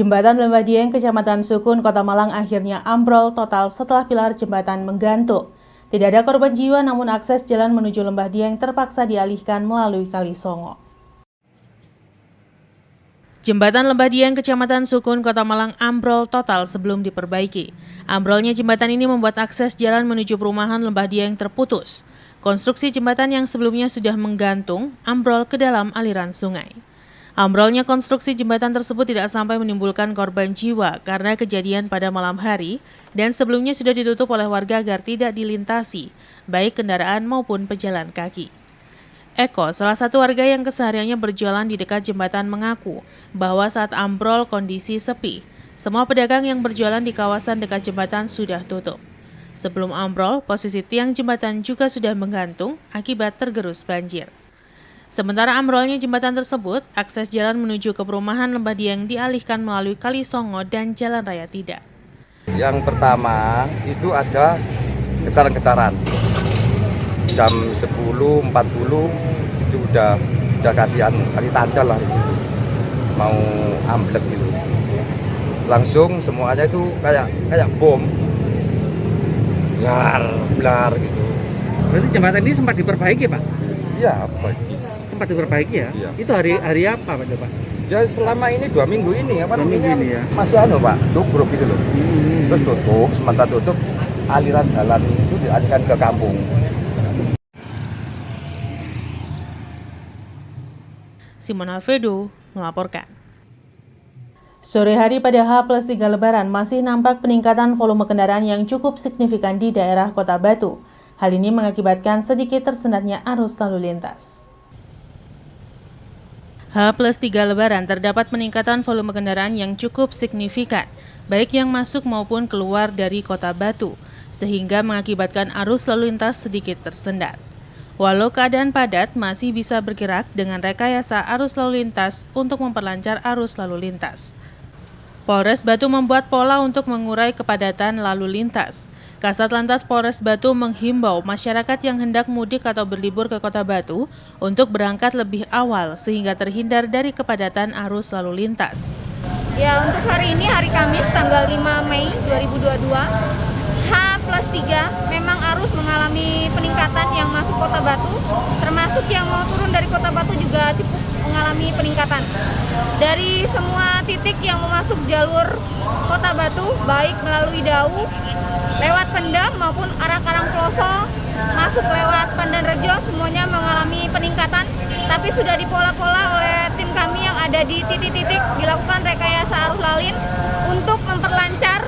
Jembatan Lembah Dieng, Kecamatan Sukun, Kota Malang akhirnya ambrol total setelah pilar jembatan menggantung. Tidak ada korban jiwa, namun akses jalan menuju Lembah Dieng terpaksa dialihkan melalui Kali Songo. Jembatan Lembah Dieng, Kecamatan Sukun, Kota Malang ambrol total sebelum diperbaiki. Ambrolnya jembatan ini membuat akses jalan menuju perumahan Lembah Dieng terputus. Konstruksi jembatan yang sebelumnya sudah menggantung, ambrol ke dalam aliran sungai. Ambrolnya konstruksi jembatan tersebut tidak sampai menimbulkan korban jiwa karena kejadian pada malam hari dan sebelumnya sudah ditutup oleh warga agar tidak dilintasi, baik kendaraan maupun pejalan kaki. Eko, salah satu warga yang kesehariannya berjualan di dekat jembatan mengaku bahwa saat ambrol kondisi sepi. Semua pedagang yang berjualan di kawasan dekat jembatan sudah tutup. Sebelum ambrol, posisi tiang jembatan juga sudah menggantung akibat tergerus banjir. Sementara ambrolnya jembatan tersebut, akses jalan menuju ke perumahan Lembah Dieng dialihkan melalui Kali Songo dan jalan raya tidak. Yang pertama itu ada getaran-getaran. Jam 10.40 itu udah kasihan, kali tanda lah itu. Mau amblek gitu. Langsung semuanya itu kayak bom. Blar gitu. Berarti jembatan ini sempat diperbaiki, Pak? Iya, baik. Sempat diperbaiki ya? Iya. Itu hari apa Pak Coba? Ya selama ini 2 minggu ini apa namanya ya? masih Pak, cukup gitu loh. Terus tutup, sementara tutup aliran jalan itu dialihkan ke kampung. Simon Alfredo melaporkan. Sore hari pada H+3 Lebaran masih nampak peningkatan volume kendaraan yang cukup signifikan di daerah Kota Batu. Hal ini mengakibatkan sedikit tersendatnya arus lalu lintas. H+3 Lebaran terdapat peningkatan volume kendaraan yang cukup signifikan, baik yang masuk maupun keluar dari Kota Batu, sehingga mengakibatkan arus lalu lintas sedikit tersendat. Walau keadaan padat masih bisa bergerak dengan rekayasa arus lalu lintas untuk memperlancar arus lalu lintas. Polres Batu membuat pola untuk mengurai kepadatan lalu lintas. Kasat Lantas Polres Batu menghimbau masyarakat yang hendak mudik atau berlibur ke Kota Batu untuk berangkat lebih awal sehingga terhindar dari kepadatan arus lalu lintas. Ya, untuk hari ini hari Kamis tanggal 5 Mei 2022 H+3 memang arus mengalami peningkatan yang masuk Kota Batu, termasuk yang mau turun dari Kota Batu juga cukup mengalami peningkatan. Dari semua titik yang memasuk jalur Kota Batu, baik melalui Dau, lewat Pendam maupun arah Karangploso, masuk lewat Pandan Rejo, semuanya mengalami peningkatan. Tapi sudah dipola-pola oleh tim kami yang ada di titik-titik dilakukan rekayasa arus lalin untuk memperlancar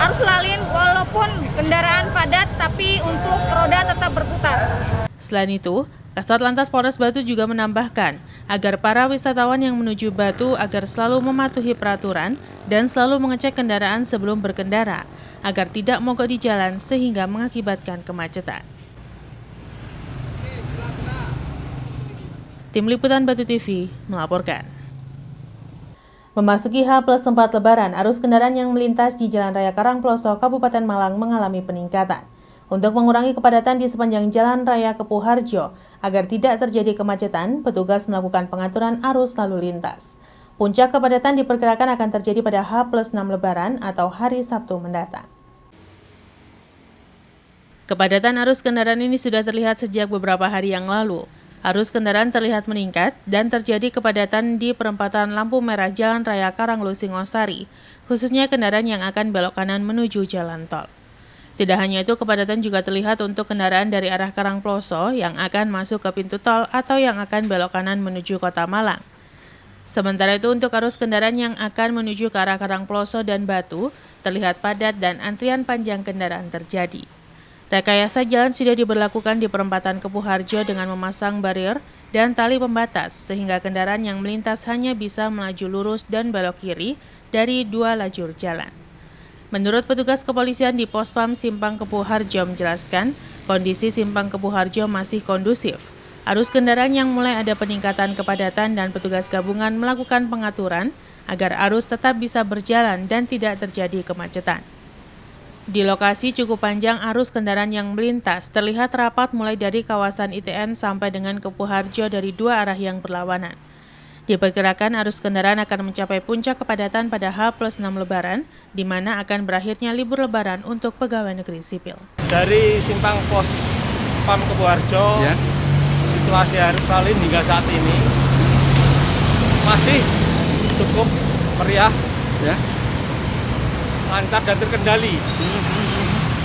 arus lalin walaupun kendaraan padat tapi untuk roda tetap berputar. Selain itu, Kasat Lantas Polres Batu juga menambahkan agar para wisatawan yang menuju Batu agar selalu mematuhi peraturan dan selalu mengecek kendaraan sebelum berkendara agar tidak mogok di jalan sehingga mengakibatkan kemacetan. Tim Liputan Batu TV melaporkan. Memasuki H+4 Lebaran, arus kendaraan yang melintas di Jalan Raya Karangploso, Kabupaten Malang mengalami peningkatan. Untuk mengurangi kepadatan di sepanjang Jalan Raya Kepuharjo, agar tidak terjadi kemacetan, petugas melakukan pengaturan arus lalu lintas. Puncak kepadatan diperkirakan akan terjadi pada H+6 Lebaran atau hari Sabtu mendatang. Kepadatan arus kendaraan ini sudah terlihat sejak beberapa hari yang lalu. Arus kendaraan terlihat meningkat dan terjadi kepadatan di perempatan lampu merah Jalan Raya Karanglo Singosari, khususnya kendaraan yang akan belok kanan menuju jalan tol. Tidak hanya itu, kepadatan juga terlihat untuk kendaraan dari arah Karangploso yang akan masuk ke pintu tol atau yang akan belok kanan menuju Kota Malang. Sementara itu, untuk arus kendaraan yang akan menuju ke arah Karangploso dan Batu, terlihat padat dan antrian panjang kendaraan terjadi. Rekayasa jalan sudah diberlakukan di perempatan Kepuharjo dengan memasang barier dan tali pembatas, sehingga kendaraan yang melintas hanya bisa melaju lurus dan belok kiri dari 2 lajur jalan. Menurut petugas kepolisian di Pospam Simpang Kepuharjo menjelaskan, kondisi Simpang Kepuharjo masih kondusif. Arus kendaraan yang mulai ada peningkatan kepadatan dan petugas gabungan melakukan pengaturan agar arus tetap bisa berjalan dan tidak terjadi kemacetan. Di lokasi cukup panjang arus kendaraan yang melintas terlihat rapat mulai dari kawasan ITN sampai dengan Kepuharjo dari 2 arah yang berlawanan. Diperkirakan arus kendaraan akan mencapai puncak kepadatan pada H+6 Lebaran, di mana akan berakhirnya libur Lebaran untuk pegawai negeri sipil. Dari simpang pos PAM Keboharjo, situasi arus lalu lintas hingga saat ini masih cukup meriah, lancar dan terkendali.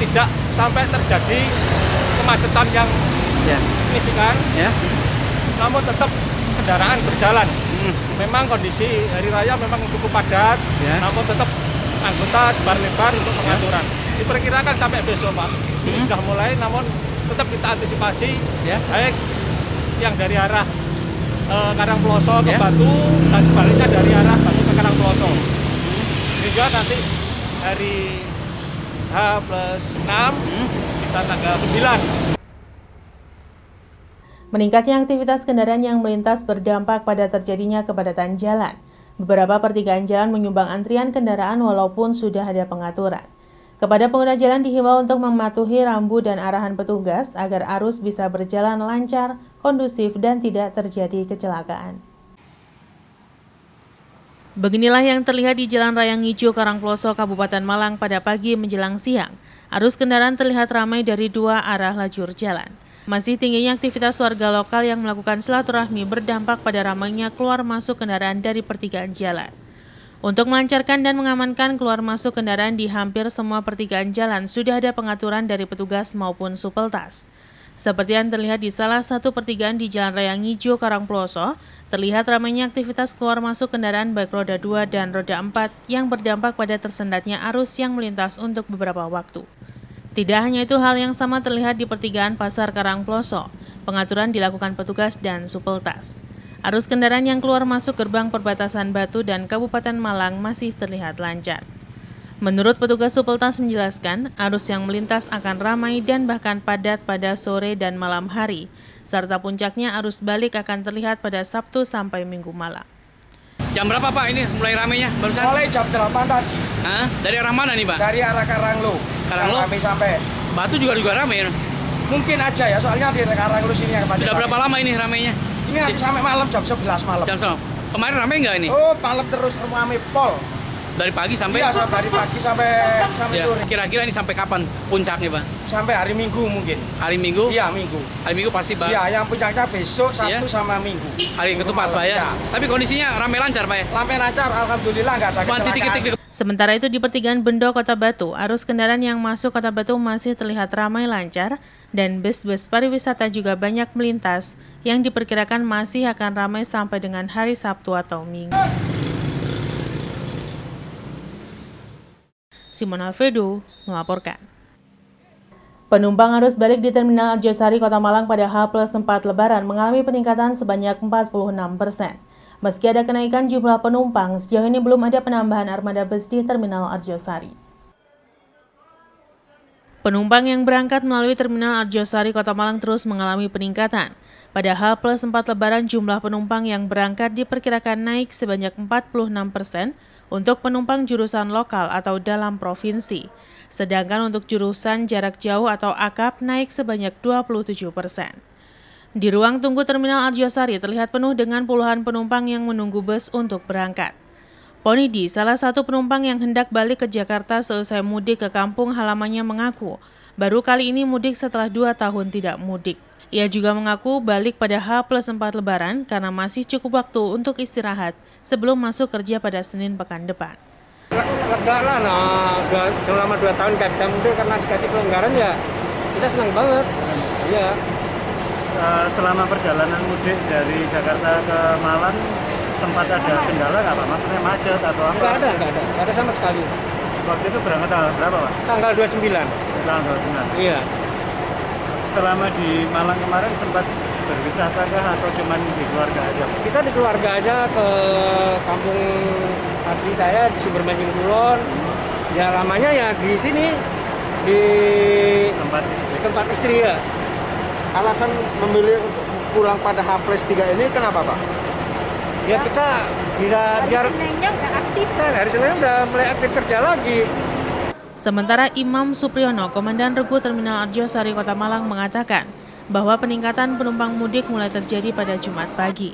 Tidak sampai terjadi kemacetan yang signifikan, namun tetap kendaraan berjalan. Memang kondisi hari raya memang cukup padat, namun tetap anggota sebar lebar untuk pengaturan. Diperkirakan sampai besok, Pak. Ini sudah mulai, namun tetap kita antisipasi, baik yang dari arah Karangploso ke Batu dan sebaliknya dari arah Batu ke Karangploso. Sehingga nanti hari H+6 kita tanggal 9. Meningkatnya aktivitas kendaraan yang melintas berdampak pada terjadinya kepadatan jalan. Beberapa pertigaan jalan menyumbang antrian kendaraan walaupun sudah ada pengaturan. Kepada pengguna jalan dihimbau untuk mematuhi rambu dan arahan petugas agar arus bisa berjalan lancar, kondusif, dan tidak terjadi kecelakaan. Beginilah yang terlihat di Jalan Raya Ngijo, Karangploso, Kabupaten Malang pada pagi menjelang siang. Arus kendaraan terlihat ramai dari dua arah lajur jalan. Masih tingginya aktivitas warga lokal yang melakukan silaturahmi berdampak pada ramainya keluar masuk kendaraan dari pertigaan jalan. Untuk melancarkan dan mengamankan keluar masuk kendaraan di hampir semua pertigaan jalan sudah ada pengaturan dari petugas maupun supeltas. Seperti yang terlihat di salah satu pertigaan di Jalan Raya Ngijo, Karangploso, terlihat ramainya aktivitas keluar masuk kendaraan baik roda 2 dan roda 4 yang berdampak pada tersendatnya arus yang melintas untuk beberapa waktu. Tidak hanya itu, hal yang sama terlihat di pertigaan Pasar Karangploso. Pengaturan dilakukan petugas dan supeltas. Arus kendaraan yang keluar masuk gerbang perbatasan Batu dan Kabupaten Malang masih terlihat lancar. Menurut petugas supeltas menjelaskan, arus yang melintas akan ramai dan bahkan padat pada sore dan malam hari, serta puncaknya arus balik akan terlihat pada Sabtu sampai Minggu malam. Jam berapa Pak ini mulai ramainya barusan? Mulai jam 8 tadi. Hah? Dari arah mana nih Pak? Dari arah Karanglo. Karanglo? Kami sampai. Batu juga ramai ya? Mungkin aja ya, soalnya di Karanglo sini yang kepadatan. Sudah berapa lama ini ramainya? Ini nanti sampai malam jam 11 malam. Jam 11. Kemarin ramai nggak ini? Oh, malam terus ramai pol. Dari pagi sampai? Iya, dari pagi sampai sore. Kira-kira ini sampai kapan puncaknya Pak? Sampai hari Minggu mungkin. Hari Minggu? Iya, Minggu. Hari Minggu pasti Pak? Iya, yang puncaknya besok, Sabtu sama Minggu. Hari ketupat Pak ya? Tapi kondisinya ramai lancar Pak ya? Ramai lancar, alhamdulillah nggak ada kecelakaan. Sementara itu di pertigaan Bendo, Kota Batu, arus kendaraan yang masuk Kota Batu masih terlihat ramai lancar dan bus-bus pariwisata juga banyak melintas yang diperkirakan masih akan ramai sampai dengan hari Sabtu atau Minggu. Simon Alfredo melaporkan. Penumpang arus balik di Terminal Arjosari, Kota Malang pada H+4 Lebaran mengalami peningkatan sebanyak 46%. Meski ada kenaikan jumlah penumpang, sejauh ini belum ada penambahan armada bus di Terminal Arjosari. Penumpang yang berangkat melalui Terminal Arjosari, Kota Malang terus mengalami peningkatan. Pada H+4 Lebaran, jumlah penumpang yang berangkat diperkirakan naik sebanyak 46% untuk penumpang jurusan lokal atau dalam provinsi. Sedangkan untuk jurusan jarak jauh atau AKAP naik sebanyak 27%. Di ruang tunggu Terminal Arjosari terlihat penuh dengan puluhan penumpang yang menunggu bus untuk berangkat. Ponidi, salah satu penumpang yang hendak balik ke Jakarta seusai mudik ke kampung halamannya mengaku, baru kali ini mudik setelah 2 tahun tidak mudik. Ia juga mengaku balik pada H+4 Lebaran karena masih cukup waktu untuk istirahat sebelum masuk kerja pada Senin pekan depan. Lega lah, selama 2 tahun nggak bisa mudik karena dikasih kelonggaran ya, kita senang banget. Iya. Selama perjalanan mudik dari Jakarta ke Malang sempat ada kendala nggak Pak? Maksudnya macet atau apa? Nggak ada sama sekali. Waktu itu berangkat tanggal berapa Pak? Tanggal 29. Tanggal 29. Iya. Selama di Malang kemarin sempat berwisata kah atau cuman di keluarga aja? Kita di keluarga aja ke kampung asli saya di Sumber Manjing Kulon. Ya lamanya ya di sini di tempat istri ya. Alasan memilih untuk pulang pada H+3 ini kenapa Pak? Ya kita biar hari Seninnya udah mulai aktif kerja lagi. Sementara Imam Supriyono, Komandan Regu Terminal Arjosari, Kota Malang mengatakan bahwa peningkatan penumpang mudik mulai terjadi pada Jumat pagi.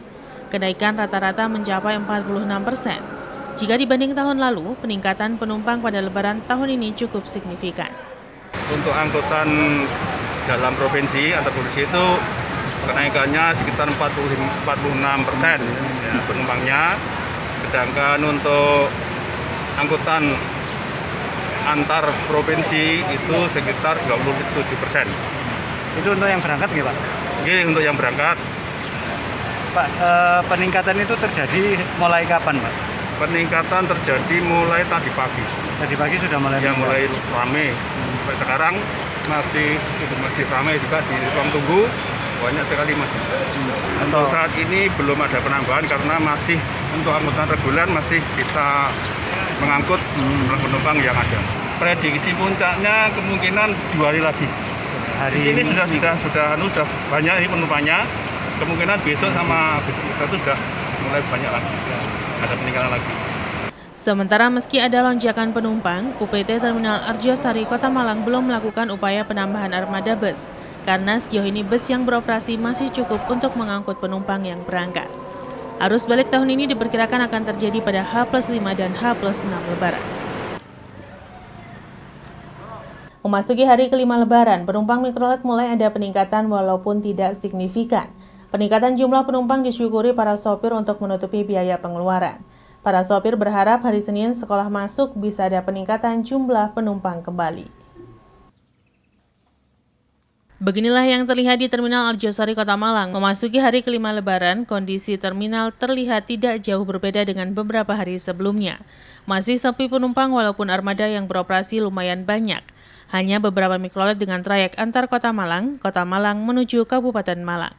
Kenaikan rata-rata mencapai 46%. Jika dibanding tahun lalu, peningkatan penumpang pada Lebaran tahun ini cukup signifikan. Untuk angkutan dalam provinsi, antar provinsi itu kenaikannya sekitar 46% ya, penumpangnya. Sedangkan untuk angkutan antar provinsi itu sekitar 27%. Itu untuk yang berangkat nggak Pak? Ini untuk yang berangkat. Pak, peningkatan itu terjadi mulai kapan Pak? Peningkatan terjadi mulai tadi pagi. Tadi pagi sudah mulai Ya mulai ramai. Sampai sekarang masih ramai juga di ruang tunggu. Banyak sekali masih. Untuk saat ini belum ada penambahan karena masih untuk angkutan reguler masih bisa mengangkut jumlah penumpang yang ada. Prediksi puncaknya kemungkinan 2 hari lagi. Di sini sudah banyak ini penumpangnya. Kemungkinan besok sama besok itu sudah mulai banyak lagi. Ada peningkatan lagi. Sementara meski ada lonjakan penumpang, UPT Terminal Arjosari Kota Malang belum melakukan upaya penambahan armada bus, karena sejauh ini bus yang beroperasi masih cukup untuk mengangkut penumpang yang berangkat. Arus balik tahun ini diperkirakan akan terjadi pada H+5 dan H+6 Lebaran. Memasuki hari kelima Lebaran, penumpang mikrolet mulai ada peningkatan walaupun tidak signifikan. Peningkatan jumlah penumpang disyukuri para sopir untuk menutupi biaya pengeluaran. Para sopir berharap hari Senin sekolah masuk bisa ada peningkatan jumlah penumpang kembali. Beginilah yang terlihat di Terminal Arjosari Kota Malang. Memasuki hari kelima Lebaran, kondisi terminal terlihat tidak jauh berbeda dengan beberapa hari sebelumnya. Masih sepi penumpang walaupun armada yang beroperasi lumayan banyak. Hanya beberapa mikrolet dengan trayek antar Kota Malang menuju Kabupaten Malang.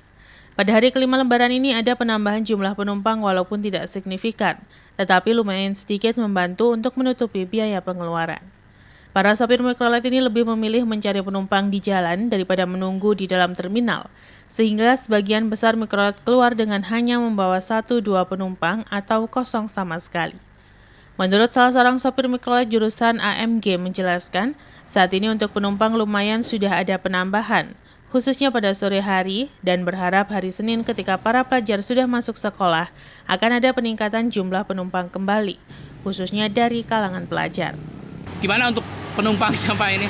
Pada hari kelima Lebaran ini ada penambahan jumlah penumpang walaupun tidak signifikan, tetapi lumayan sedikit membantu untuk menutupi biaya pengeluaran. Para sopir mikrolet ini lebih memilih mencari penumpang di jalan daripada menunggu di dalam terminal, sehingga sebagian besar mikrolet keluar dengan hanya membawa 1-2 penumpang atau kosong sama sekali. Menurut salah seorang sopir mikrolet jurusan AMG menjelaskan, saat ini untuk penumpang lumayan sudah ada penambahan, khususnya pada sore hari, dan berharap hari Senin ketika para pelajar sudah masuk sekolah akan ada peningkatan jumlah penumpang kembali, khususnya dari kalangan pelajar. Gimana untuk penumpang Pak ini?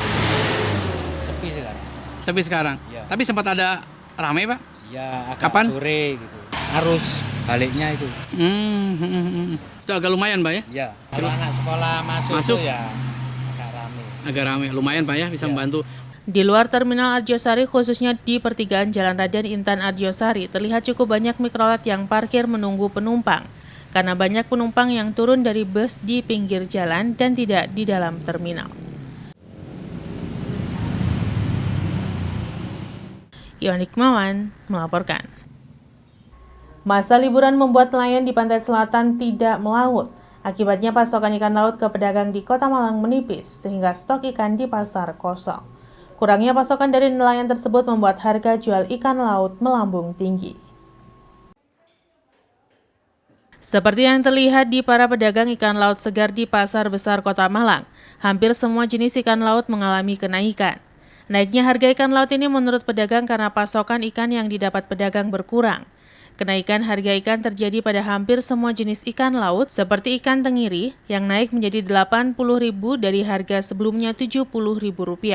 Sepi sekarang. Sepi sekarang. Ya. Tapi sempat ada ramai Pak? Ya agak Kapan? sore gitu. Arus baliknya itu. Itu agak lumayan Pak ya? Ya. Kalau anak sekolah masuk itu ya agak ramai. Agak ramai, lumayan Pak ya, bisa membantu. Di luar Terminal Arjosari, khususnya di pertigaan Jalan Raden Intan Arjosari, terlihat cukup banyak mikrolet yang parkir menunggu penumpang, karena banyak penumpang yang turun dari bus di pinggir jalan dan tidak di dalam terminal. Iwan Hikmawan melaporkan. Masa liburan membuat nelayan di pantai selatan tidak melaut. Akibatnya pasokan ikan laut ke pedagang di Kota Malang menipis, sehingga stok ikan di pasar kosong. Kurangnya pasokan dari nelayan tersebut membuat harga jual ikan laut melambung tinggi. Seperti yang terlihat di para pedagang ikan laut segar di Pasar Besar Kota Malang, hampir semua jenis ikan laut mengalami kenaikan. Naiknya harga ikan laut ini menurut pedagang karena pasokan ikan yang didapat pedagang berkurang. Kenaikan harga ikan terjadi pada hampir semua jenis ikan laut seperti ikan tenggiri yang naik menjadi Rp80.000 dari harga sebelumnya Rp70.000.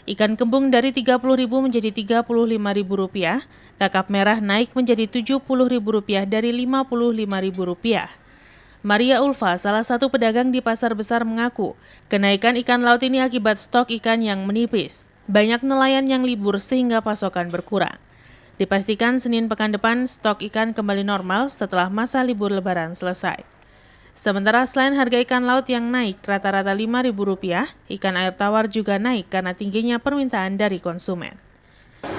Ikan kembung dari Rp30.000 menjadi Rp35.000. Kakap merah naik menjadi Rp70.000 dari Rp55.000. Maria Ulfa, salah satu pedagang di Pasar Besar mengaku, kenaikan ikan laut ini akibat stok ikan yang menipis. Banyak nelayan yang libur sehingga pasokan berkurang. Dipastikan Senin pekan depan stok ikan kembali normal setelah masa libur Lebaran selesai. Sementara selain harga ikan laut yang naik rata-rata Rp5.000, ikan air tawar juga naik karena tingginya permintaan dari konsumen.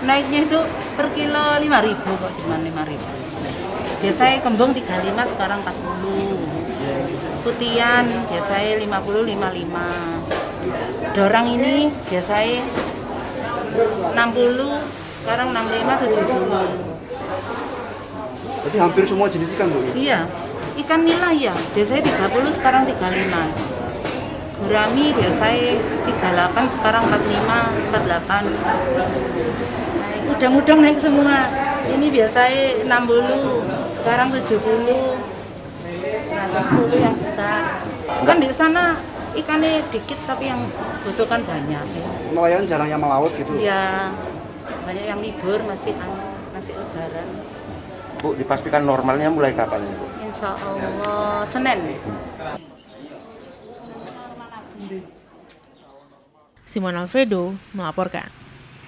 Naiknya itu per kilo 5.000 kok, cuma 5.000. Biasanya kembung 35, sekarang 40. Putian biasanya 50, 55. Dorang ini biasanya 60. Sekarang 65, 70. Jadi hampir semua jenis ikan Bu? Iya, ikan nila ya, biasanya 30, sekarang 35. Gurami biasanya 38, sekarang 45, 48. Udang-udang naik semua. Ini biasanya 60, sekarang 70, 110 yang besar. Kan di sana ikannya dikit tapi yang butuhkan banyak. Ya. Nelayan jarang yang melaut gitu. Ya, banyak yang libur masih lebaran. Bu, dipastikan normalnya mulai kapan ini, Bu? Insya Allah Senin. Simon Alfredo melaporkan.